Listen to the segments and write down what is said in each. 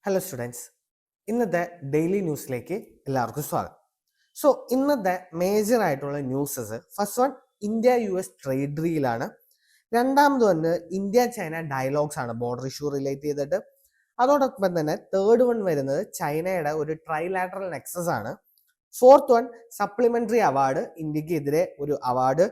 Hello students, ഇന്നത്തെ daily ന്യൂസിലേക്ക് എല്ലാവർക്കും സ്വാഗതം. ഇന്നത്തെ മേജർ ആയിട്ടുള്ള newses first one India U S trade ഡീലാണ്. രണ്ടാമത് വന്ന് ഇന്ത്യ ചൈന ഡയലോഗ്സ് ആണ് ബോർഡർ ഇഷ്യൂ റിലേറ്റ് ചെയ്തിട്ട്. അതോടൊപ്പം തന്നെ തേർഡ് വൺ വരുന്നത് ചൈനയുടെ ഒരു ട്രൈലാറ്ററൽ നെക്സസ് ആണ്. ഫോർത്ത് വൺ സപ്ലിമെന്ററി അവാർഡ്, ഇന്ത്യക്കെതിരെ ഒരു അവാർഡ്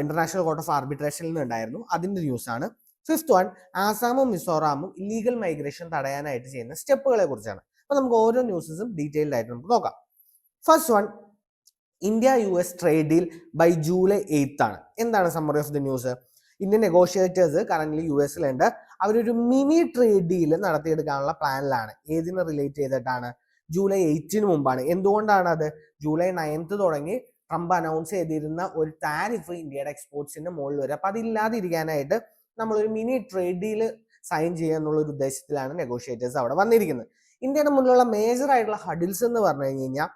ഇന്റർനാഷണൽ കോർട്ട് ഓഫ് ആർബിട്രേഷനിൽ നിന്ന് ഉണ്ടായിരുന്നു, അതിന്റെ ന്യൂസ് ആണ്. ഫിഫ്ത്ത് വൺ ആസാമും മിസോറാമും ഇല്ലീഗൽ മൈഗ്രേഷൻ തടയാനായിട്ട് ചെയ്യുന്ന സ്റ്റെപ്പുകളെ കുറിച്ചാണ്. അപ്പൊ നമുക്ക് ഓരോ ന്യൂസസും ഡീറ്റെയിൽഡ് ആയിട്ട് നമുക്ക് നോക്കാം. First one, India U S trade deal by July 8 ആണ്. എന്താണ് summary of the news? Indian negotiators current U എസിലുണ്ട്. അവരൊരു മിനി ട്രേഡ് ഡീൽ നടത്തിയെടുക്കാനുള്ള പ്ലാനിലാണ്. ഏതിനെ റിലേറ്റ് ചെയ്തിട്ടാണ്? ജൂലൈ 8 മുമ്പാണ്. എന്തുകൊണ്ടാണ് അത്? ജൂലൈ 9 തുടങ്ങി ട്രംപ് അനൗൺസ് ചെയ്തിരുന്ന ഒരു താരിഫ് ഇന്ത്യയുടെ എക്സ്പോർട്സിന്റെ മുകളിൽ വരും. അപ്പൊ അതില്ലാതിരിക്കാനായിട്ട് നമ്മളൊരു മിനി ട്രേഡ് ഡീല് സൈൻ ചെയ്യുക എന്നുള്ള ഒരു ഉദ്ദേശത്തിലാണ് നെഗോഷിയേറ്റേഴ്സ് അവിടെ വന്നിരിക്കുന്നത്. ഇന്ത്യയുടെ മുന്നിലുള്ള മേജർ ആയിട്ടുള്ള ഹഡിൽസ് എന്ന് പറഞ്ഞു കഴിഞ്ഞാൽ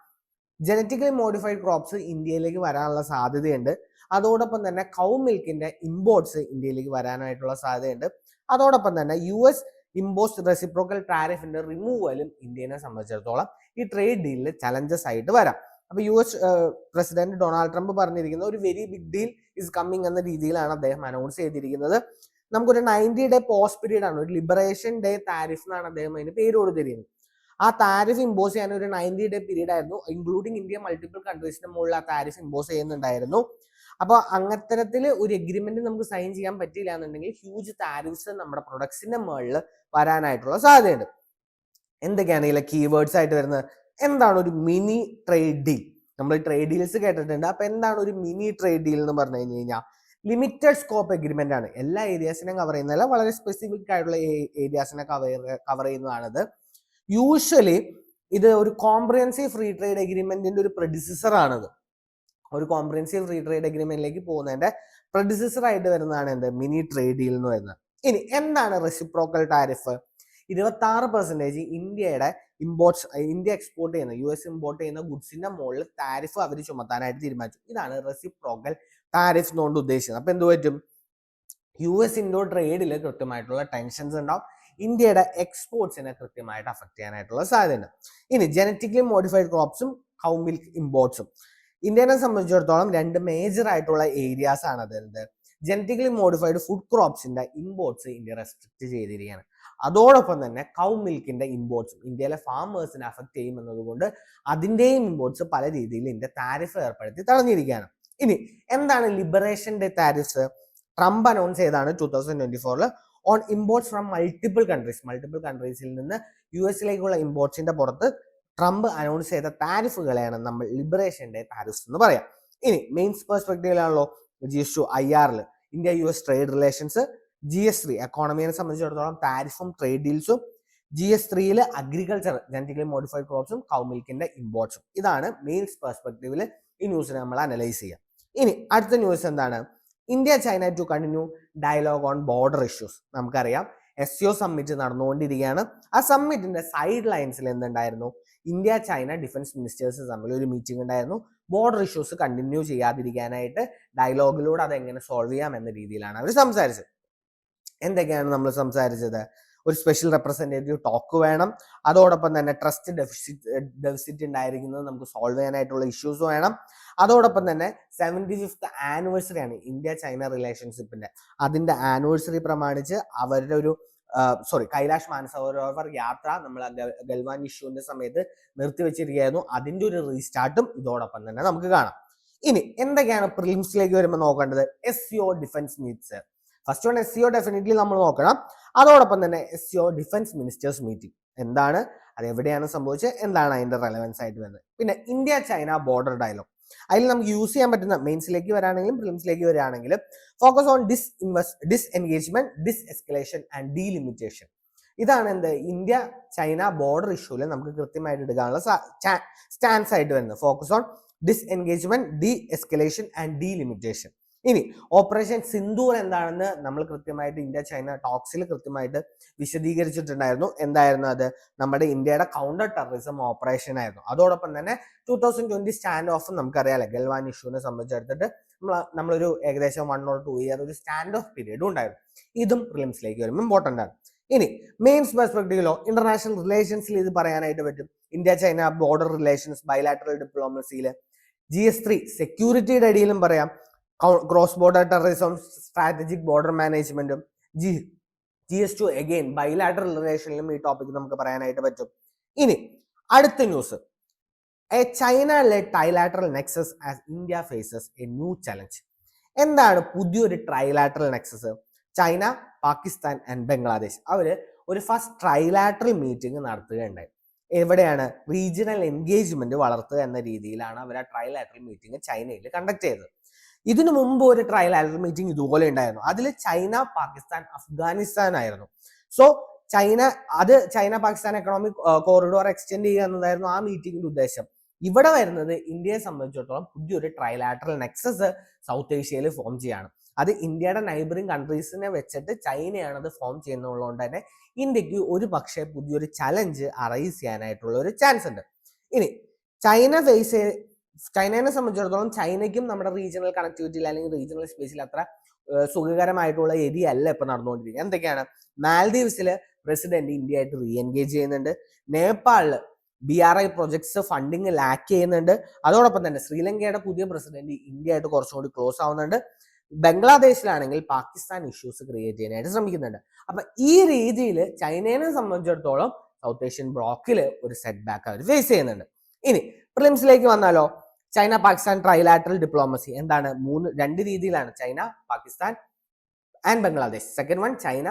ജനറ്റിക്കലി മോഡിഫൈഡ് ക്രോപ്സ് ഇന്ത്യയിലേക്ക് വരാനുള്ള സാധ്യതയുണ്ട്. അതോടൊപ്പം തന്നെ കൗ മിൽക്കിന്റെ ഇമ്പോർട്ട്സ് ഇന്ത്യയിലേക്ക് വരാനായിട്ടുള്ള സാധ്യതയുണ്ട്. അതോടൊപ്പം തന്നെ യു എസ് ഇമ്പോസ്റ്റ് റെസിപ്രോക്കൽ ടാരിഫിന്റെ റിമൂവലും ഇന്ത്യനെ സംബന്ധിച്ചിടത്തോളം ഈ ട്രേഡ് ഡീലിൽ ചലഞ്ചസ് ആയിട്ട് വരാം. അപ്പൊ U S president Donald Trump പറഞ്ഞിരിക്കുന്ന ഒരു very big deal is coming എന്ന രീതിയിലാണ് അദ്ദേഹം അനൗൺസ് ചെയ്തിരിക്കുന്നത്. നമുക്കൊരു 90-day പോസ്റ്റ് പീരീഡ് ആണ്, ഒരു ലിബറേഷൻ ഡേ താരിഫ് എന്നാണ് അദ്ദേഹം അതിന് പേര് കൊടുത്തിരിക്കുന്നത്. ആ താരിഫ് ഇമ്പോസ് ചെയ്യാൻ ഒരു 90-day പീരീഡ് ആയിരുന്നു, ഇൻക്ലൂഡിങ് ഇന്ത്യ മൾട്ടിപ്പിൾ കൺട്രീസിന്റെ മുകളിൽ ആ താരിഫ് ഇമ്പോസ് ചെയ്യുന്നുണ്ടായിരുന്നു. അപ്പൊ അങ്ങത്തരത്തിൽ ഒരു എഗ്രിമെന്റ് നമുക്ക് സൈൻ ചെയ്യാൻ പറ്റിയില്ല എന്നുണ്ടെങ്കിൽ ഹ്യൂജ് താരിഫ്സ് നമ്മുടെ പ്രൊഡക്ട്സിന്റെ മുകളിൽ വരാനായിട്ടുള്ള സാധ്യതയുണ്ട്. എന്തൊക്കെയാണ് ഇതിലെ കീവേഡ്സ് ആയിട്ട് വരുന്നത്? എന്താണ് ഒരു മിനി ട്രേഡ് ഡീൽ? നമ്മൾ ട്രേഡ് ഡീൽസ് കേട്ടിട്ടുണ്ട്. അപ്പൊ എന്താണ് ഒരു മിനി ട്രേഡ് ഡീൽ എന്ന് പറഞ്ഞു കഴിഞ്ഞാൽ ലിമിറ്റഡ് സ്കോപ്പ് എഗ്രിമെന്റ് ആണ്. എല്ലാ ഏരിയാസിനെയും കവർ ചെയ്യുന്നതല്ല, വളരെ സ്പെസിഫിക് ആയിട്ടുള്ള ഏരിയാസിനെ കവർ ചെയ്യുന്നതാണിത്. യൂഷ്വലി ഇത് ഒരു കോംപ്രിഹെൻസീവ് ഫ്രീ ട്രേഡ് എഗ്രിമെന്റിന്റെ ഒരു പ്രെഡിസിസർ ആണിത്. ഒരു കോംപ്രിഹെൻസീവ് ഫ്രീ ട്രേഡ് എഗ്രിമെന്റിലേക്ക് പോകുന്നതിന്റെ പ്രെഡിസിസർ ആയിട്ട് വരുന്നതാണ് എന്ത്? മിനി ട്രേഡ് ഡീൽ എന്ന് പറയുന്നത്. ഇനി എന്താണ് റെസിപ്രോക്കൽ ടാരിഫ്? 26% ഇന്ത്യയുടെ ഇന്ത്യ എക്സ്പോർട്ട് ചെയ്യുന്ന യു എസ് ഇമ്പോർട്ട് ചെയ്യുന്ന ഗുഡ്സിന്റെ മുകളിൽ താരിഫ് അവർ ചുമത്താനായിട്ട് തീരുമാനിച്ചു. ഇതാണ് റെസിപ്രോക്കൽ ടാരിഫ് എന്നുകൊണ്ട് ഉദ്ദേശിക്കുന്നത്. അപ്പൊ എന്ത് പറ്റും? യു എസ് ഇൻഡോ ട്രേഡിൽ കൃത്യമായിട്ടുള്ള ടെൻഷൻസ് ഉണ്ടാവും. ഇന്ത്യയുടെ എക്സ്പോർട്സിനെ കൃത്യമായിട്ട് അഫക്ട് ചെയ്യാനായിട്ടുള്ള സാധ്യതയുണ്ട്. ഇനി ജനറ്റിക്കലി മോഡിഫൈഡ് ക്രോപ്സും കൗ മിൽക്ക് ഇമ്പോർട്ട്സും ഇന്ത്യനെ സംബന്ധിച്ചിടത്തോളം രണ്ട് മേജർ ആയിട്ടുള്ള ഏരിയാസ് ആണ്. അതായത് ജനറ്റിക്കലി മോഡിഫൈഡ് ഫുഡ് ക്രോപ്സിന്റെ ഇമ്പോർട്ട്സ് ഇന്ത്യ റെസ്ട്രിക്ട് ചെയ്തിരിക്കുകയാണ്. അതോടൊപ്പം തന്നെ കൗ മിൽക്കിന്റെ ഇമ്പോർട്ട്സും ഇന്ത്യയിലെ ഫാമേഴ്സിനെ അഫക്ട് ചെയ്യുമെന്നതുകൊണ്ട് അതിന്റെയും ഇമ്പോർട്ട്സ് പല രീതിയിൽ ഇന്ത്യ താരിഫ് ഏർപ്പെടുത്തി തടഞ്ഞിരിക്കുകയാണ്. ഇനി എന്താണ് liberation day tariffs? Trump announce ചെയ്താണ് 2024 ഓൺ ഇമ്പോർട്ട്സ് ഫ്രം മൾട്ടിപ്പിൾ കൺട്രീസിൽ നിന്ന് യു എസിലേക്കുള്ള ഇമ്പോർട്ട്സിന്റെ പുറത്ത് ട്രംപ് അനൗൺസ് ചെയ്ത താരിഫുകളെയാണ് നമ്മൾ ലിബറേഷൻ ഡേ താരിഫ്സ് എന്ന് പറയാം. ഇനി മെയിൻസ് പെർസ്പെക്റ്റീവിലാണല്ലോ GS2 IR India U S trade relations, GS3 എക്കോണമിയെ സംബന്ധിച്ചിടത്തോളം താരിഫും ട്രേഡ് ഡീൽസും, GS3 അഗ്രികൾച്ചർ ജനറ്റിക്കലി മോഡിഫൈഡ് ക്രോപ്സും കൗ മിൽക്കിന്റെ ഇമ്പോർട്ട്സും. ഇതാണ് മെയിൻസ് പെർസ്പെക്റ്റീവിൽ ഈ ന്യൂസിനെ നമ്മൾ അനലൈസ് ചെയ്യാം. ഇനി അടുത്ത ന്യൂസ് എന്താണ്? India China to continue dialogue on border issues. നമുക്കറിയാം SCO സമ്മിറ്റ് നടന്നുകൊണ്ടിരിക്കുകയാണ്. ആ സമ്മിറ്റിന്റെ സൈഡ് ലൈൻസിൽ എന്തുണ്ടായിരുന്നു? ഇന്ത്യ ചൈന ഡിഫൻസ് മിനിസ്റ്റേഴ്സ് തമ്മിൽ ഒരു മീറ്റിംഗ് ഉണ്ടായിരുന്നു. ബോർഡർ ഇഷ്യൂസ് കണ്ടിന്യൂ ചെയ്യാതിരിക്കാനായിട്ട് ഡയലോഗിലൂടെ അതെങ്ങനെ സോൾവ് ചെയ്യാം എന്ന രീതിയിലാണ് അവർ സംസാരിച്ചത്. എന്തൊക്കെയാണ് നമ്മൾ സംസാരിച്ചത്? ഒരു സ്പെഷ്യൽ റെപ്രസെന്റേറ്റീവ് ടോക്ക് വേണം. അതോടൊപ്പം തന്നെ ട്രസ്റ്റ് ഡെഫിസിറ്റ് ഉണ്ടായിരിക്കുന്നത് നമുക്ക് സോൾവ് ചെയ്യാനായിട്ടുള്ള ഇഷ്യൂസ് വേണം. അതോടൊപ്പം തന്നെ 75th ആനിവേഴ്സറി ആണ് ഇന്ത്യ ചൈന റിലേഷൻഷിപ്പിന്റെ. അതിന്റെ ആനിവേഴ്സറി പ്രമാണിച്ച് അവരുടെ ഒരു കൈലാഷ് മാനസരോവർ യാത്ര നമ്മൾ ഗൽവാൻ ഇഷ്യൂവിന്റെ സമയത്ത് നിർത്തിവെച്ചിരിക്കുകയായിരുന്നു. അതിന്റെ ഒരു റീസ്റ്റാർട്ടും ഇതോടൊപ്പം തന്നെ നമുക്ക് കാണാം. ഇനി എന്തൊക്കെയാണ് പ്രിലിംസിലേക്ക് വരുമ്പോൾ നോക്കേണ്ടത്? SCO defence meats. First one SCO definitely നമ്മൾ നോക്കണം. അതോടൊപ്പം തന്നെ SCO ഡിഫൻസ് മിനിസ്റ്റേഴ്സ് മീറ്റിംഗ് എന്താണ്, അത് എവിടെയാണ് സംഭവിച്ചത്, എന്താണ് അതിന്റെ റെലവൻസ് ആയിട്ട് വരുന്നത്. പിന്നെ ഇന്ത്യ ചൈന ബോർഡർ ഡയലോഗ്, അതിൽ നമുക്ക് യൂസ് ചെയ്യാൻ പറ്റുന്ന മെയിൻസിലേക്ക് വരാണെങ്കിലും പ്രിലിംസിലേക്ക് വരികയാണെങ്കിലും ഫോക്കസ് ഓൺ ഡിസ്എൻഗേജ്മെന്റ്, ഡിസ്എസ്കലേഷൻ ആൻഡ് ഡീലിമിറ്റേഷൻ. ഇതാണ് എന്ത്? ഇന്ത്യ ചൈന ബോർഡർ ഇഷ്യൂവിൽ നമുക്ക് കൃത്യമായിട്ട് എടുക്കാനുള്ള സ്റ്റാൻസ് ആയിട്ട് വരുന്നത്. Focus on disengagement, deescalation and delimitation. ഇനി ഓപ്പറേഷൻ സിന്ദൂർ എന്താണെന്ന് നമ്മൾ കൃത്യമായിട്ട് ഇന്ത്യ ചൈന ടോക്സിൽ കൃത്യമായിട്ട് വിശദീകരിച്ചിട്ടുണ്ടായിരുന്നു. എന്തായിരുന്നു അത്? നമ്മുടെ ഇന്ത്യയുടെ കൗണ്ടർ ടെററിസം ഓപ്പറേഷൻ ആയിരുന്നു. അതോടൊപ്പം തന്നെ 2020 സ്റ്റാൻഡ് ഓഫ് നമുക്കറിയാലോ, ഗൽവാൻ ഇഷ്യൂവിനെ സംബന്ധിച്ചെടുത്തിട്ട് നമ്മളൊരു ഏകദേശം 1 or 2 year ഒരു സ്റ്റാൻഡ് ഓഫ് പീരീഡും ഉണ്ടായിരുന്നു. ഇതും പ്രിലിംസിലേക്ക് വരുമ്പോൾ ഇമ്പോർട്ടൻ്റ് ആണ്. ഇനി മെയിൻസ് പെർസ്പെക്റ്റീവിലോ ഇന്റർനാഷണൽ റിലേഷൻസിൽ ഇത് പറയാനായിട്ട് പറ്റും. India China border relations, bilateral ഡിപ്ലോമസിയിൽ, GS3 സെക്യൂരിറ്റിയുടെ അടിയിലും പറയാം, cross border terrorism, strategic border മാനേജ്മെന്റും, GS2 അഗെയിൻ ബയലാറ്ററൽ റിലേഷനിലും ഈ ടോപ്പിക് നമുക്ക് പറയാനായിട്ട് പറ്റും. ഇനി അടുത്ത news, a China led trilateral nexus as India faces a new challenge. എന്താണ് പുതിയൊരു trilateral nexus? China, Pakistan and Bangladesh അവര് ഒരു ഫസ്റ്റ് ട്രൈലാറ്ററൽ മീറ്റിംഗ് നടത്തുകയുണ്ടായി. എവിടെയാണ്? റീജിയണൽ എൻഗേജ്മെന്റ് വളർത്തുക എന്ന രീതിയിലാണ് അവർ ആ ട്രൈലാറ്ററൽ മീറ്റിംഗ് ചൈനയിൽ കണ്ടക്ട് ചെയ്തത്. ഇതിനു മുമ്പ് ഒരു ട്രൈലാറ്ററൽ മീറ്റിംഗ് ഇതുപോലെ ഉണ്ടായിരുന്നു. അതിൽ ചൈന, പാകിസ്ഥാൻ, അഫ്ഗാനിസ്ഥാൻ ആയിരുന്നു. So China Pakistan economic corridor extend ചെയ്യുക എന്നതായിരുന്നു ആ മീറ്റിംഗിന്റെ ഉദ്ദേശം. ഇവിടെ വരുന്നത് ഇന്ത്യയെ സംബന്ധിച്ചിടത്തോളം പുതിയൊരു ട്രൈലാറ്ററൽ നെക്സസ് സൗത്ത് ഏഷ്യയിൽ ഫോം ചെയ്യാണ്. അത് ഇന്ത്യയുടെ നൈബറിംഗ് കൺട്രീസിനെ വെച്ചിട്ട് ചൈനയാണ് അത് ഫോം ചെയ്യുന്നതുകൊണ്ട് തന്നെ ഇന്ത്യക്ക് ഒരു പക്ഷേ പുതിയൊരു ചലഞ്ച് അറൈസ് ചെയ്യാനായിട്ടുള്ള ഒരു ചാൻസ് ഉണ്ട്. ഇനി ചൈനയെ സംബന്ധിച്ചിടത്തോളം ചൈനയ്ക്കും നമ്മുടെ റീജിയണൽ കണക്ടിവിറ്റിയിൽ അല്ലെങ്കിൽ റീജിയണൽ സ്പേസിൽ അത്ര സുഖകരമായിട്ടുള്ള ഏരിയ അല്ല ഇപ്പൊ നടന്നുകൊണ്ടിരിക്കുന്നത്. എന്തൊക്കെയാണ്? മാൽദീവ്സില് പ്രസിഡന്റ് ഇന്ത്യ ആയിട്ട് റീ എൻഗേജ് ചെയ്യുന്നുണ്ട്. നേപ്പാളില് BRI പ്രൊജക്ട്സ് ഫണ്ടിങ് ലാക്ക് ചെയ്യുന്നുണ്ട്. അതോടൊപ്പം തന്നെ ശ്രീലങ്കയുടെ പുതിയ പ്രസിഡന്റ് ഇന്ത്യ ആയിട്ട് കുറച്ചുകൂടി ക്ലോസ് ആവുന്നുണ്ട്. ബംഗ്ലാദേശിലാണെങ്കിൽ പാകിസ്ഥാൻ ഇഷ്യൂസ് ക്രിയേറ്റ് ചെയ്യാനായിട്ട് ശ്രമിക്കുന്നുണ്ട്. അപ്പൊ ഈ രീതിയിൽ ചൈനയെ സംബന്ധിച്ചിടത്തോളം സൗത്ത് ഏഷ്യൻ ബ്ലോക്കിൽ ഒരു സെറ്റ് ബാക്ക് അവർ ഫേസ് ചെയ്യുന്നുണ്ട്. ഇനി പ്രിലിംസിലേക്ക് വന്നാലോ, ചൈന പാകിസ്ഥാൻ ട്രൈലാറ്ററൽ ഡിപ്ലോമസി എന്താണ്? രണ്ട് രീതിയിലാണ്, China, Pakistan and Bangladesh. Second one China,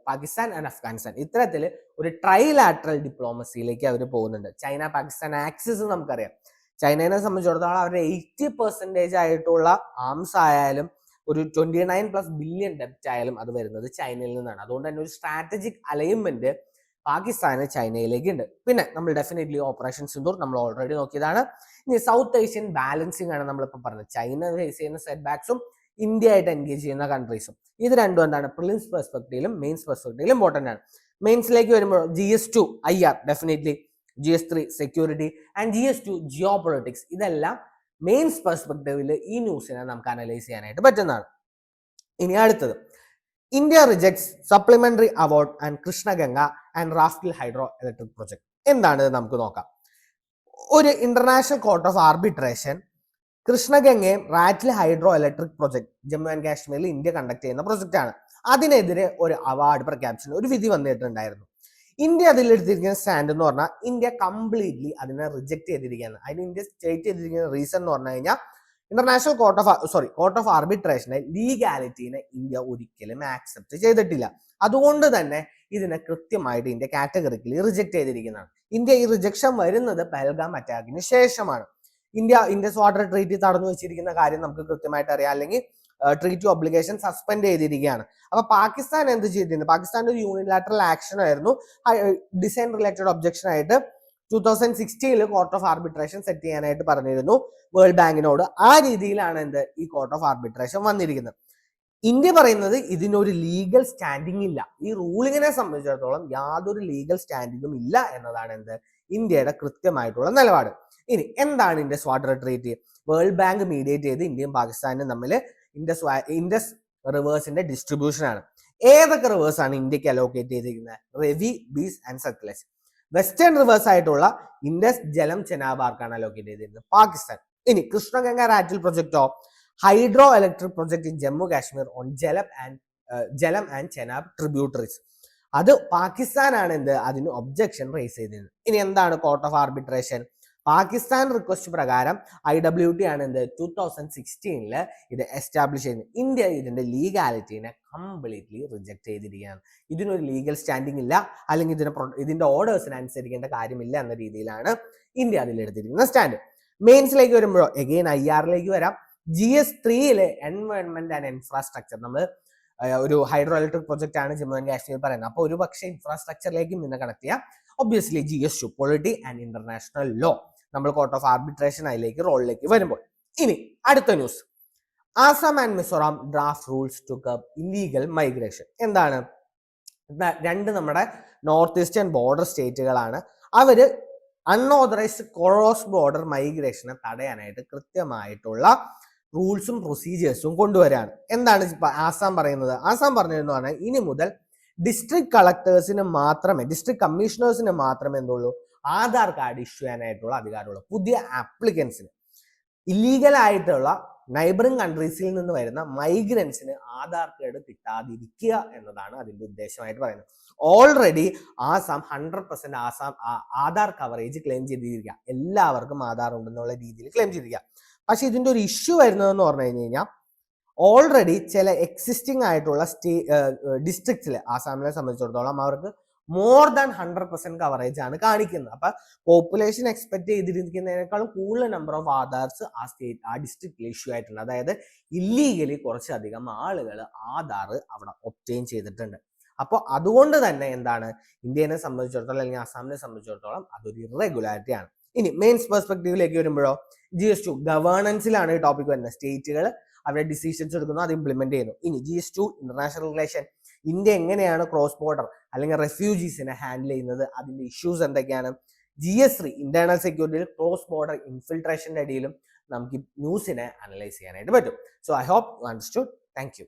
Pakistan and Afghanistan. ഇത്തരത്തിൽ ഒരു ട്രൈലാറ്ററൽ ഡിപ്ലോമസിയിലേക്ക് അവർ പോകുന്നുണ്ട്. ചൈന പാകിസ്ഥാൻ ആക്സിസ് നമുക്കറിയാം. ചൈനയെ സംബന്ധിച്ചിടത്തോളം അവരുടെ 80% ആയിട്ടുള്ള ആംസ് ആയാലും ഒരു 29+ ബില്യൺ ഡെപ്റ്റ് ആയാലും അത് വരുന്നത് ചൈനയിൽ നിന്നാണ്. അതുകൊണ്ട് തന്നെ ഒരു സ്ട്രാറ്റജിക് അലൈൻമെന്റ് പാകിസ്ഥാന് ചൈനയിലേക്ക് ഉണ്ട്. പിന്നെ നമ്മൾ ഡെഫിനറ്റ്ലി ഓപ്പറേഷൻ സിന്ദൂർ നമ്മൾ ഓൾറെഡി നോക്കിയതാണ്. ഇനി സൗത്ത് ഏഷ്യൻ ബാലൻസിങ് ആണ് നമ്മളിപ്പോൾ പറഞ്ഞത്. ചൈന ഫേസ് ചെയ്യുന്ന സെറ്റ് ബാക്സും ഇന്ത്യ ആയിട്ട് എൻഗേജ് ചെയ്യുന്ന കൺട്രീസും. ഇത് രണ്ടും എന്താണ്? പ്രിലിംസ് പെർസ്പെക്റ്റീവിലും മെയിൻസ് പെർസ്പെക്റ്റീവിലും ഇമ്പോർട്ടൻ്റ് ആണ്. മെയിൻസിലേക്ക് വരുമ്പോൾ GS2 IR definitely, GS3 security and GS2 geopolitics. ഇതെല്ലാം മെയിൻസ് പെർസ്പെക്റ്റീവിൽ ഈ ന്യൂസിനെ നമുക്ക് അനലൈസ് ചെയ്യാനായിട്ട് പറ്റുന്നതാണ്. ഇനി അടുത്തത്, India rejects supplementary award and Krishnaganga and Ratle hydro electric project. എന്താണ് നമുക്ക് നോക്കാം. ഒരു ഇന്റർനാഷണൽ കോർട്ട് ഓഫ് ആർബിട്രേഷൻ കൃഷ്ണഗംഗയും Ratle hydro electric project Jammu and കാശ്മീരിൽ ഇന്ത്യ കണ്ടക്ട് ചെയ്യുന്ന പ്രൊജക്ട് ആണ്. അതിനെതിരെ ഒരു അവാർഡ് പ്രഖ്യാപിച്ചു, ഒരു വിധി വന്നിട്ടുണ്ടായിരുന്നു. ഇന്ത്യ അതിലെടുത്തിരിക്കുന്ന സ്റ്റാൻഡ് എന്ന് പറഞ്ഞാൽ ഇന്ത്യ കംപ്ലീറ്റ്ലി അതിനെ റിജക്ട് ചെയ്തിരിക്കുകയാണ്. അതിന് ഇന്ത്യ സ്റ്റേറ്റ് ചെയ്തിരിക്കുന്ന റീസൺ എന്ന് പറഞ്ഞു കഴിഞ്ഞാൽ ഇന്റർനാഷണൽ കോർട്ട് ഓഫ് ആർബിട്രേഷനെ ലീഗാലിറ്റീനെ ഇന്ത്യ ഒരിക്കലും ആക്സെപ്റ്റ് ചെയ്തിട്ടില്ല. അതുകൊണ്ട് തന്നെ ഇതിനെ കൃത്യമായിട്ട് ഇന്ത്യ കാറ്റഗറിക്കലി റിജക്ട് ചെയ്തിരിക്കുന്നതാണ്. ഇന്ത്യ ഈ റിജക്ഷൻ വരുന്നത് പഹൽഗാം അറ്റാക്കിന് ശേഷമാണ്. ഇന്ത്യസ് വാട്ടർ ട്രീറ്റി തടഞ്ഞു വെച്ചിരിക്കുന്ന കാര്യം നമുക്ക് കൃത്യമായിട്ട് അറിയാം, അല്ലെങ്കിൽ ട്രീറ്റി ഒബ്ലിഗേഷൻ സസ്പെൻഡ് ചെയ്തിരിക്കുകയാണ്. അപ്പൊ പാകിസ്ഥാൻ എന്ത് ചെയ്തിരുന്നു? പാകിസ്ഥാന്റെ ഒരു യൂണിലാറ്ററൽ ആക്ഷൻ ആയിരുന്നു ഡിസൈൻ റിലേറ്റഡ് ഒബ്ജക്ഷൻ ആയിട്ട് 2016 കോർട്ട് ഓഫ് ആർബിട്രേഷൻ സെറ്റ് ചെയ്യാനായിട്ട് പറഞ്ഞിരുന്നു വേൾഡ് ബാങ്കിനോട്. ആ രീതിയിലാണ് ഈ കോർട്ട് ഓഫ് ആർബിട്രേഷൻ വന്നിരിക്കുന്നത്. ഇന്ത്യ പറയുന്നത് ഇതിനൊരു ലീഗൽ സ്റ്റാൻഡിംഗ് ഇല്ല. ഈ റൂളിങ്ങിനെ സംബന്ധിച്ചിടത്തോളം യാതൊരു ലീഗൽ സ്റ്റാൻഡിങ്ങും ഇല്ല എന്നതാണ് ഇന്ത്യയുടെ കൃത്യമായിട്ടുള്ള നിലപാട്. ഇനി എന്താണ് Indus water treaty? World Bank mediate ചെയ്ത് ഇന്ത്യയും പാകിസ്ഥാനും തമ്മിൽ ഇൻഡസ് റിവേഴ്സിന്റെ ഡിസ്ട്രിബ്യൂഷൻ ആണ്. ഏതൊക്കെ റിവേഴ്സ് ആണ് ഇന്ത്യക്ക് അലോക്കേറ്റ് ചെയ്തിരിക്കുന്നത്? Ravi, Beas and Sutlej. Western rivers ആയിട്ടുള്ള ഇൻഡസ്, ജലം, ചെനാബ് ആർക്കാണ് അലോക്കേറ്റ് ചെയ്തിരുന്നത്? പാകിസ്ഥാൻ. ഇനി കൃഷ്ണഗംഗ റാറ്റിൽ പ്രൊജക്ടോ? Hydro electric project in Jammu Kashmir on Jhelum and Chenab tributaries. അത് പാകിസ്ഥാനാണ് അതിന് ഒബ്ജക്ഷൻ റേസ് ചെയ്തിരുന്നത്. ഇനി എന്താണ് court of arbitration? Pakistan request പ്രകാരം IWT ആണ് 2016 ഇത് എസ്റ്റാബ്ലിഷ് ചെയ്യുന്നത്. ഇന്ത്യ ഇതിന്റെ ലീഗാലിറ്റീനെ കംപ്ലീറ്റ്ലി റിജക്ട് ചെയ്തിരിക്കുകയാണ്. ഇതിനൊരു ലീഗൽ സ്റ്റാൻഡിംഗ് ഇല്ല, അല്ലെങ്കിൽ ഇതിന്റെ ഓർഡേഴ്സിന് അനുസരിക്കേണ്ട കാര്യമില്ല എന്ന രീതിയിലാണ് ഇന്ത്യ അതിലെടുത്തിരിക്കുന്ന സ്റ്റാൻഡ്. മെയിൻസിലേക്ക് വരുമ്പോഴോ എഗെയിൻ IRലേക്ക് വരാം. GS3 environment and infrastructure. നമ്മൾ ഒരു ഹൈഡ്രോ ഇലക്ട്രിക് പ്രൊജക്ട് ആണ് ജമ്മു ആൻഡ് കാശ്മീർ പറയുന്നത്. അപ്പോൾ ഒരു പക്ഷേ ഇൻഫ്രാസ്ട്രക്ചറിലേക്കും നിന്ന് കണക്ട് ചെയ്യാം. Obviously GS2 polity and international law. നമ്മൾ കോർട്ട് ഓഫ് ആർബിട്രേഷൻ റോളിലേക്ക് വരുമ്പോൾ. ഇനി അടുത്ത news, Assam and Mizoram draft rules to curb illegal migration. എന്താണ്? രണ്ട് നമ്മുടെ നോർത്ത് ഈസ്റ്റേൺ ബോർഡർ സ്റ്റേറ്റുകളാണ്. അവര് അൺഓതറൈസ്ഡ് ക്രോസ് ബോർഡർ മൈഗ്രേഷനെ തടയാനായിട്ട് കൃത്യമായിട്ടുള്ള റൂൾസും പ്രൊസീജിയേഴ്സും കൊണ്ടുവരാണ്. എന്താണ് ആസാം പറയുന്നത്? ആസാം പറഞ്ഞിരുന്നു പറഞ്ഞാൽ ഇനി മുതൽ ഡിസ്ട്രിക്ട് കളക്ടേഴ്സിന് മാത്രമേ, ഡിസ്ട്രിക്ട് കമ്മീഷണേഴ്സിന് മാത്രമേ എന്തുള്ളൂ, ആധാർ കാർഡ് ഇഷ്യൂ ചെയ്യാനായിട്ടുള്ള അധികാരമുള്ളൂ. പുതിയ ആപ്ലിക്കൻസിന്, ഇല്ലീഗൽ ആയിട്ടുള്ള നൈബറിംഗ് കൺട്രീസിൽ നിന്ന് വരുന്ന മൈഗ്രൻസിന് ആധാർ കാർഡ് കിട്ടാതിരിക്കുക എന്നതാണ് അതിന്റെ ഉദ്ദേശമായിട്ട് പറയുന്നത്. Already Assam 100% Aadhaar coverage claim ചെയ്തിരിക്കുക, എല്ലാവർക്കും ആധാർ ഉണ്ടെന്നുള്ള രീതിയിൽ ക്ലെയിം ചെയ്തിരിക്കുക. പക്ഷെ ഇതിന്റെ ഒരു ഇഷ്യൂ വരുന്നതെന്ന് പറഞ്ഞു കഴിഞ്ഞാൽ ഓൾറെഡി ചില എക്സിസ്റ്റിംഗ് ആയിട്ടുള്ള ഡിസ്ട്രിക്ട്സിൽ ആസാമിനെ സംബന്ധിച്ചിടത്തോളം അവർക്ക് മോർ ദാൻ 100% കവറേജ് ആണ് കാണിക്കുന്നത്. അപ്പൊ പോപ്പുലേഷൻ എക്സ്പെക്ട് ചെയ്തിരിക്കുന്നതിനേക്കാളും കൂടുതൽ നമ്പർ ഓഫ് ആധാർസ് ആ ഡിസ്ട്രിക്റ്റിൽ ഇഷ്യൂ ആയിട്ടുണ്ട്. അതായത് ഇല്ലീഗലി കുറച്ചധികം ആളുകൾ ആധാർ അവിടെ ഒബ്റ്റെയിൻ ചെയ്തിട്ടുണ്ട്. അപ്പോൾ അതുകൊണ്ട് തന്നെ എന്താണ്, ഇന്ത്യനെ സംബന്ധിച്ചിടത്തോളം അല്ലെങ്കിൽ ആസാമിനെ സംബന്ധിച്ചിടത്തോളം അതൊരു ഇറഗുലാരിറ്റി ആണ്. ഇനി മെയിൻസ് പെർസ്പെക്റ്റീവിലേക്ക് വരുമ്പോഴോ, GS2 ഗവേണൻസിലാണ് ഈ ടോപ്പിക് വരുന്നത്. സ്റ്റേറ്റുകൾ അവരുടെ ഡിസിഷൻസ് എടുക്കുന്നു, അത് ഇംപ്ലിമെന്റ് ചെയ്യുന്നു. ഇനി GS2 ഇന്റർനാഷണൽ റിലേഷൻ, ഇന്ത്യ എങ്ങനെയാണ് ക്രോസ് ബോർഡർ അല്ലെങ്കിൽ റെഫ്യൂജീസിനെ ഹാൻഡിൽ ചെയ്യുന്നത്, അതിന്റെ ഇഷ്യൂസ് എന്തൊക്കെയാണ്. GS3 ഇന്റേണൽ സെക്യൂരിറ്റിയിൽ ക്രോസ് ബോർഡർ ഇൻഫിൽട്രേഷന്റെ ഇടയിലും നമുക്ക് ന്യൂസിനെ അനലൈസ് ചെയ്യാനായിട്ട് പറ്റും. So I hope you understood. Thank U.